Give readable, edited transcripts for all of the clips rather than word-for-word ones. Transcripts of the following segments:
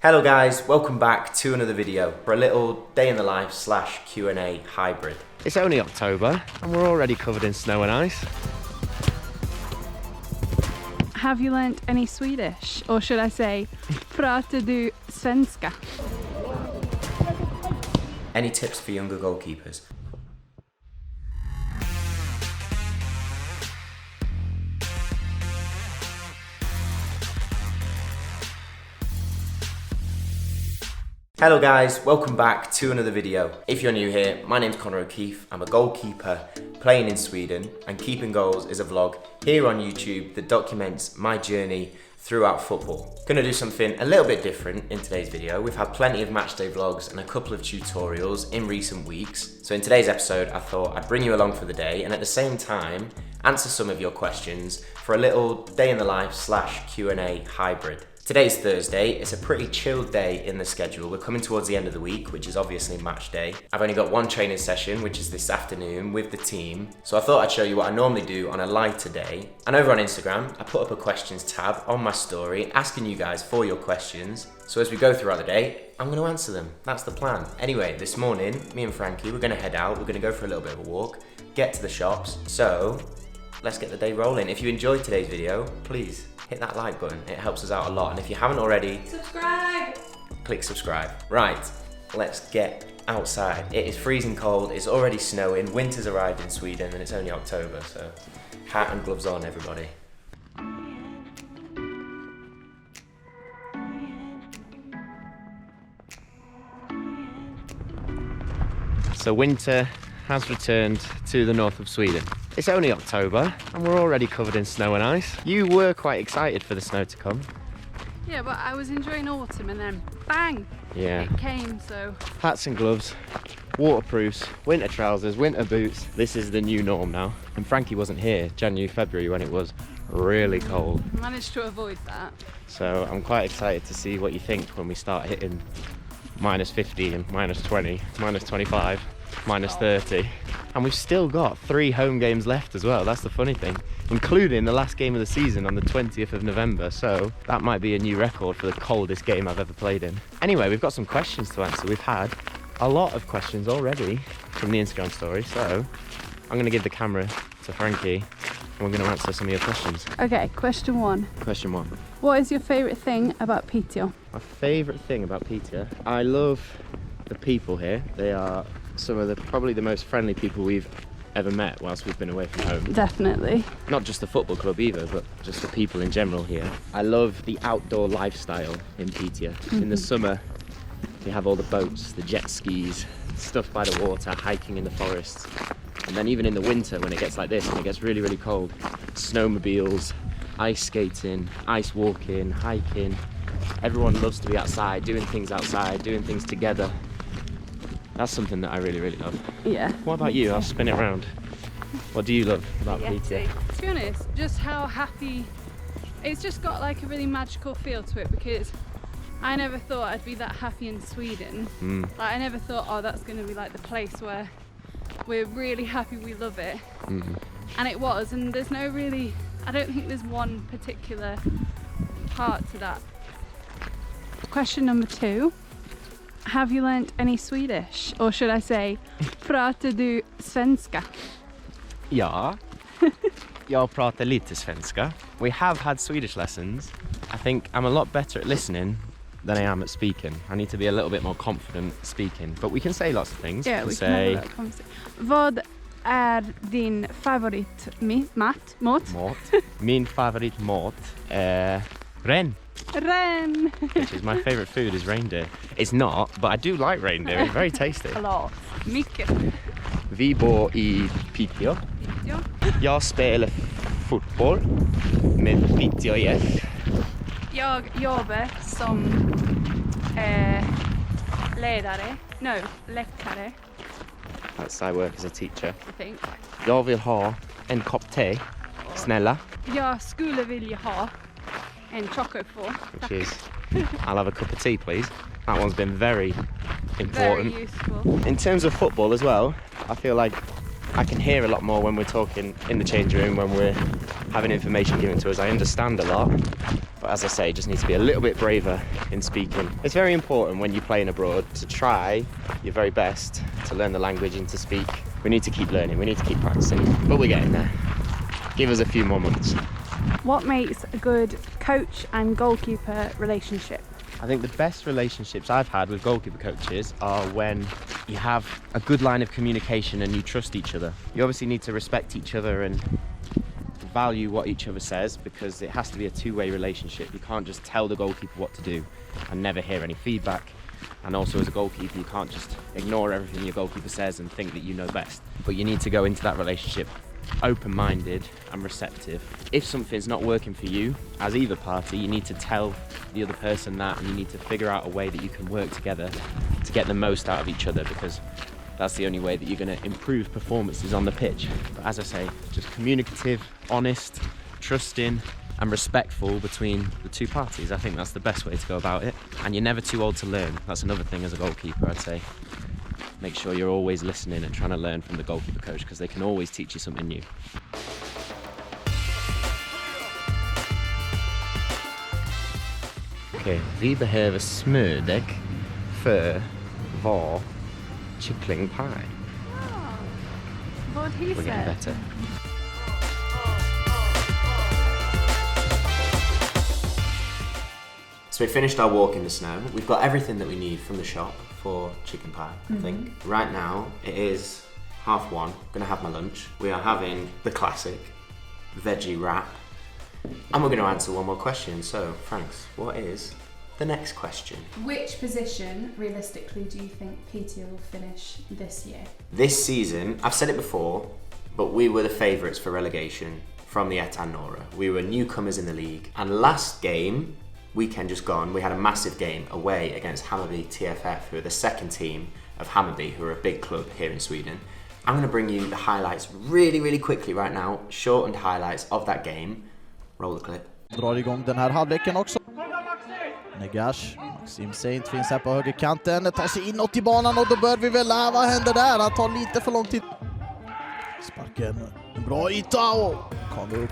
Hello guys, welcome back to another video for a little day in the life / Q&A hybrid. It's only October and we're already covered in snow and ice. Have you learnt any Swedish? Or should I say, pratar du svenska? Any tips for younger goalkeepers? Hello guys, welcome back to another video. If you're new here, my name's Conor O'Keefe. I'm a goalkeeper playing in Sweden, and Keeping Goals is a vlog here on YouTube that documents my journey throughout football. Gonna do something a little bit different in today's video. We've had plenty of matchday vlogs and a couple of tutorials in recent weeks. So in today's episode, I thought I'd bring you along for the day and at the same time, answer some of your questions for a little day in the life / Q&A hybrid. Today's Thursday. It's a pretty chilled day in the schedule. We're coming towards the end of the week, which is obviously match day. I've only got one training session, which is this afternoon with the team. So I thought I'd show you what I normally do on a lighter day. And over on Instagram, I put up a questions tab on my story, asking you guys for your questions. So as we go throughout the day, I'm going to answer them. That's the plan. Anyway, this morning, me and Frankie, we're going to head out. We're going to go for a little bit of a walk, get to the shops. So let's get the day rolling. If you enjoyed today's video, please hit that like button. It helps us out a lot. And if you haven't already, Subscribe! Click subscribe. Right, let's get outside. It is freezing cold. It's already snowing. Winter's arrived in Sweden and it's only October, so hat and gloves on, everybody. So winter has returned to the north of Sweden. It's only October and we're already covered in snow and ice. You were quite excited for the snow to come. Yeah, but I was enjoying autumn and then bang! Yeah. It came, so... Hats and gloves, waterproofs, winter trousers, winter boots. This is the new norm now. And Frankie wasn't here January, February when it was really cold. I managed to avoid that. So I'm quite excited to see what you think when we start hitting -50 and -20, -25, -30. And we've still got 3 home games left as well. That's the funny thing, including the last game of the season on the 20th of November. So that might be a new record for the coldest game I've ever played in. Anyway, we've got some questions to answer. We've had a lot of questions already from the Instagram story. So I'm going to give the camera to Frankie and we're going to answer some of your questions. Okay, question 1. Question 1. What is your favourite thing about Piteå? My favourite thing about Piteå, I love the people here. They are some of probably the most friendly people we've ever met whilst we've been away from home. Definitely. Not just the football club either, but just the people in general here. I love the outdoor lifestyle in Piteå. In the summer, we have all the boats, the jet skis, stuff by the water, hiking in the forests. And then even in the winter when it gets like this and it gets really, really cold, snowmobiles, ice skating, ice walking, hiking. Everyone loves to be outside, doing things together. That's something that I really, really love. Yeah. What about you? I'll spin it around. What do you love about Piteå? To be honest, just how happy... It's just got like a really magical feel to it because I never thought I'd be that happy in Sweden. Like I never thought, oh, that's going to be like the place where we're really happy, we love it. And it was, and there's no really... I don't think there's one particular part to that. Question number 2. Have you learnt any Swedish? Or should I say, pratar du svenska? Ja, jag pratar lite svenska. We have had Swedish lessons. I think I'm a lot better at listening than I am at speaking. I need to be a little bit more confident speaking, but we can say lots of things. Yeah, we can say... Vad är din favoritmat? Min favoritmat är ren. Ren! Which is my favourite food is reindeer. It's not, but I do like reindeer. It's very tasty. A lot. Mycket. Vi bor i Piteå. Jag spelar fotboll med Piteå IF. Jag jobbar som läkare. That's I work as a teacher. I think. Jag vill ha en kopp te. Snälla. Jag skulle vilja ha en chocobo. Which is, I'll have a cup of tea, please. That one's been very important. Very useful. In terms of football as well, I feel like I can hear a lot more when we're talking in the change room, when we're having information given to us. I understand a lot, but as I say, just need to be a little bit braver in speaking. It's very important when you're playing abroad to try your very best to learn the language and to speak. We need to keep learning, we need to keep practicing, but we're getting there. Give us a few more months. What makes a good coach and goalkeeper relationship? I think the best relationships I've had with goalkeeper coaches are when you have a good line of communication and you trust each other. You obviously need to respect each other and value what each other says, because it has to be a two-way relationship. You can't just tell the goalkeeper what to do and never hear any feedback. And also as a goalkeeper, you can't just ignore everything your goalkeeper says and think that you know best. But you need to go into that relationship open-minded and receptive. If something's not working for you as either party, you need to tell the other person that, and you need to figure out a way that you can work together to get the most out of each other, because that's the only way that you're going to improve performances on the pitch. But as I say, just communicative, honest, trusting and respectful between the two parties. I think that's the best way to go about it. And you're never too old to learn. That's another thing as a goalkeeper, I'd say. Make sure you're always listening and trying to learn from the goalkeeper coach, because they can always teach you something new. Okej, vi behöver smördeg för vår kycklingpaj. What he We're getting said. better. So we finished our walk in the snow. We've got everything that we need from the shop for chicken pie, I think. Right now, it is 1:30. Gonna have my lunch. We are having the classic veggie wrap. And we're gonna answer one more question. So, Franks, what is the next question? Which position, realistically, do you think Peter will finish this year? This season, I've said it before, but we were the favourites for relegation from the S5Ep39. We were newcomers in the league. And last game, weekend just gone, we had a massive game away against Hammarby TFF, who are the second team of Hammarby, who are a big club here in Sweden. I'm going to bring you the highlights really quickly right now, shortened highlights of that game. Roll the clip. Drar igång den här halvleken också. Negash, Maxim Saint finns här på högerkanten, tar sig inåt i banan och då bör vi väl lära. Vad händer där? Han tar lite för lång tid. Sparken, en bra yta och Conor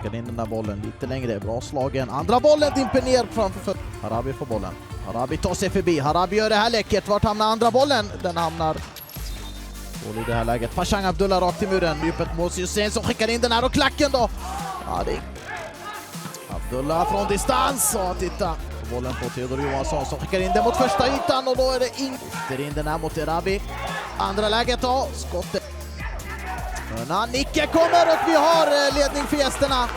kan in den där bollen lite längre, bra slagen. Andra bollen dimper ner framför Harabi får bollen. Harabi tar sig förbi, Harabi gör det här läckert. Vart hamnar andra bollen? Den hamnar i det här läget. Pashang Abdullah rakt i muren, djupet mot Hussein som skickar in den här och klacken då. Ja, det är Abdullah från distans och titta. Bollen på Theodor Johansson som skickar in den mot första ytan och då är det in den här mot Erabi. Andra läget då, skottet. När Nicke kommer och vi har ledning för gästerna.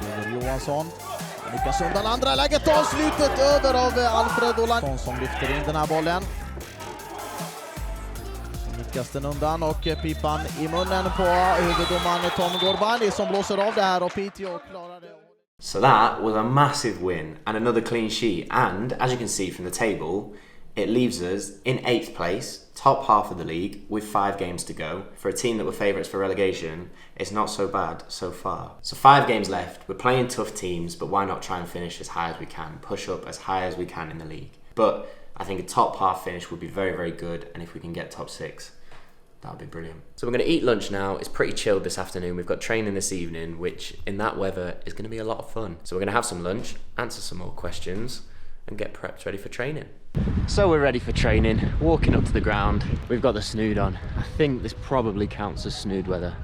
Theodor Johansson. Lyckas undan andra läget och slutet över av Alfred Olansson som lyfter in den här bollen. Lyckas den undan och pipan i munnen på huvuddomaren Tom Gorbani som blåser av det här och Piteå klarar det. So that was a massive win and another clean sheet, and as you can see from the table, it leaves us in 8th place, top half of the league, with 5 games to go. For a team that were favourites for relegation, it's not so bad so far. So 5 games left, we're playing tough teams, but why not try and finish as high as we can, push up as high as we can in the league. But I think a top half finish would be very good, and if we can get top 6, that would be brilliant. So we're going to eat lunch now. It's pretty chilled this afternoon. We've got training this evening, which in that weather is going to be a lot of fun. So we're going to have some lunch, answer some more questions, and get prepped ready for training. So we're ready for training, walking up to the ground. We've got the snood on. I think this probably counts as snood weather.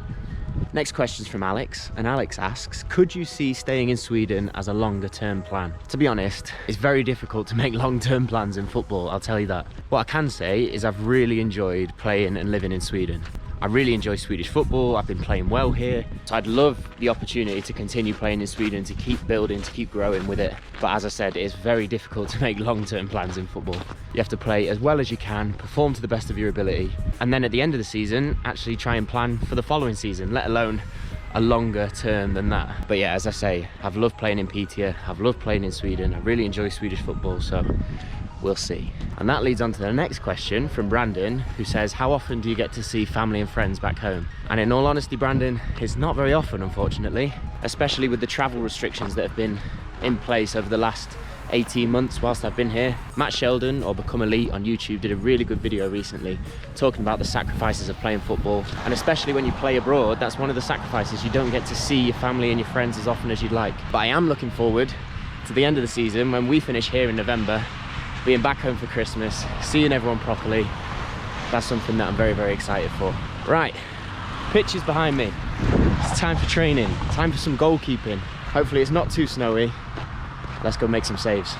Next question's from Alex, and Alex asks, could you see staying in Sweden as a longer term plan? To be honest, it's very difficult to make long term plans in football, I'll tell you that. What I can say is I've really enjoyed playing and living in Sweden. I really enjoy Swedish football, I've been playing well here, so I'd love the opportunity to continue playing in Sweden, to keep building, to keep growing with it. But as I said, it's very difficult to make long-term plans in football. You have to play as well as you can, perform to the best of your ability, and then at the end of the season, actually try and plan for the following season, let alone a longer term than that. But yeah, as I say, I've loved playing in Piteå, I've loved playing in Sweden, I really enjoy Swedish football, so we'll see. And that leads on to the next question from Brandon, who says, how often do you get to see family and friends back home? And in all honesty, Brandon, it's not very often, unfortunately, especially with the travel restrictions that have been in place over the last 18 months whilst I've been here. Matt Sheldon, or Become Elite on YouTube, did a really good video recently talking about the sacrifices of playing football, and especially when you play abroad, that's one of the sacrifices. You don't get to see your family and your friends as often as you'd like. But I am looking forward to the end of the season when we finish here in November, being back home for Christmas, seeing everyone properly. That's something that I'm very, very excited for. Right, pitch is behind me. It's time for training, time for some goalkeeping. Hopefully it's not too snowy. Let's go make some saves.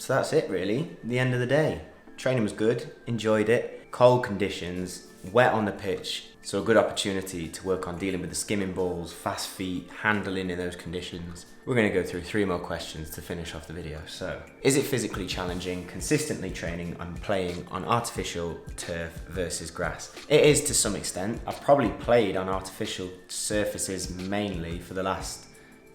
So that's it really, the end of the day. Training was good, enjoyed it. Cold conditions, wet on the pitch, so a good opportunity to work on dealing with the skimming balls, fast feet, handling in those conditions. We're going to go through 3 more questions to finish off the video. So, is it physically challenging, consistently training and playing on artificial turf versus grass? It is to some extent. I've probably played on artificial surfaces mainly for the last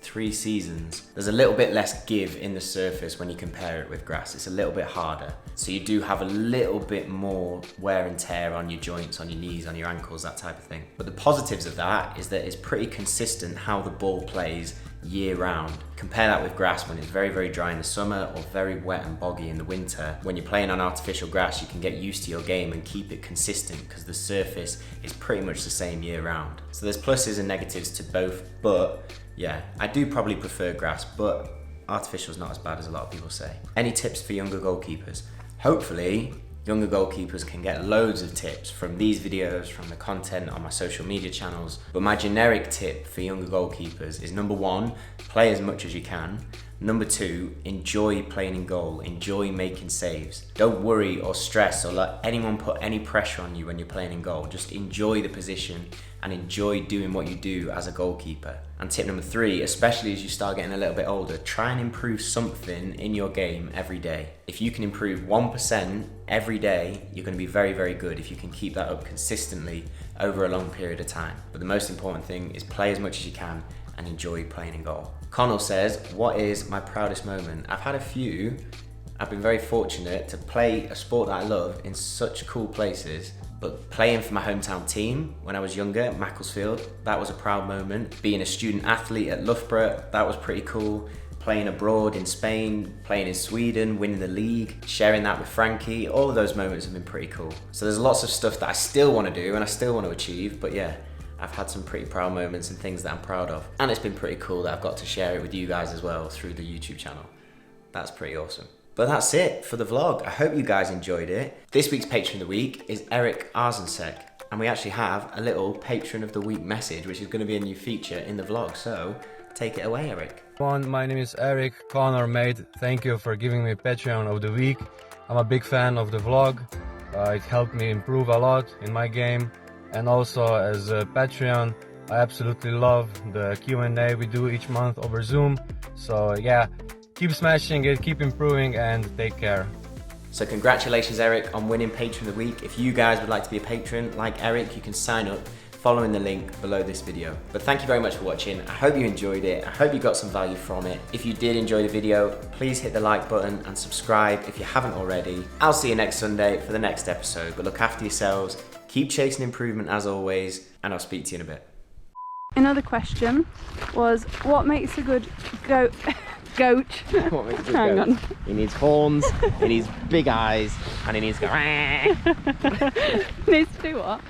3 seasons. There's a little bit less give in the surface when you compare it with grass. It's a little bit harder. So you do have a little bit more wear and tear on your joints, on your knees, on your ankles, that type of thing. But the positives of that is that it's pretty consistent how the ball plays year round. Compare that with grass when it's very, very dry in the summer or very wet and boggy in the winter. When you're playing on artificial grass, you can get used to your game and keep it consistent because the surface is pretty much the same year round. So there's pluses and negatives to both, but yeah, I do probably prefer grass, but artificial's not as bad as a lot of people say. Any tips for younger goalkeepers? Hopefully, younger goalkeepers can get loads of tips from these videos, from the content on my social media channels. But my generic tip for younger goalkeepers is number 1, play as much as you can. Number 2, enjoy playing in goal, enjoy making saves. Don't worry or stress or let anyone put any pressure on you when you're playing in goal. Just enjoy the position and enjoy doing what you do as a goalkeeper. And tip number 3, especially as you start getting a little bit older, try and improve something in your game every day. If you can improve 1% every day, you're going to be very, very good if you can keep that up consistently over a long period of time. But the most important thing is play as much as you can and enjoy playing in goal. Conor says, what is my proudest moment? I've had a few. I've been very fortunate to play a sport that I love in such cool places But playing for my hometown team when I was younger at Macclesfield, that was a proud moment. Being a student athlete at Loughborough, that was pretty cool. Playing abroad in Spain, playing in Sweden, winning the league, sharing that with Frankie, all of those moments have been pretty cool. So there's lots of stuff that I still want to do and I still want to achieve, but yeah, I've had some pretty proud moments and things that I'm proud of. And it's been pretty cool that I've got to share it with you guys as well through the YouTube channel. That's pretty awesome. But that's it for the vlog. I hope you guys enjoyed it. This week's Patron of the Week is Eric Arzensek. And we actually have a little Patron of the Week message, which is going to be a new feature in the vlog. So take it away, Eric. My name is Eric, Conor mate. Thank you for giving me Patreon of the Week. I'm a big fan of the vlog. It helped me improve a lot in my game. And also as a Patreon, I absolutely love the Q&A we do each month over Zoom. So yeah, keep smashing it, keep improving, and take care. So congratulations, Eric, on winning Patron of the Week. If you guys would like to be a patron like Eric, you can sign up following the link below this video. But thank you very much for watching. I hope you enjoyed it. I hope you got some value from it. If you did enjoy the video, please hit the like button and subscribe if you haven't already. I'll see you next Sunday for the next episode, but look after yourselves, keep chasing improvement as always, and I'll speak to you in a bit. Another question was, what makes a good goat? What makes it Hang go? on. He needs horns, he needs big eyes, and he needs to go. Needs to do what?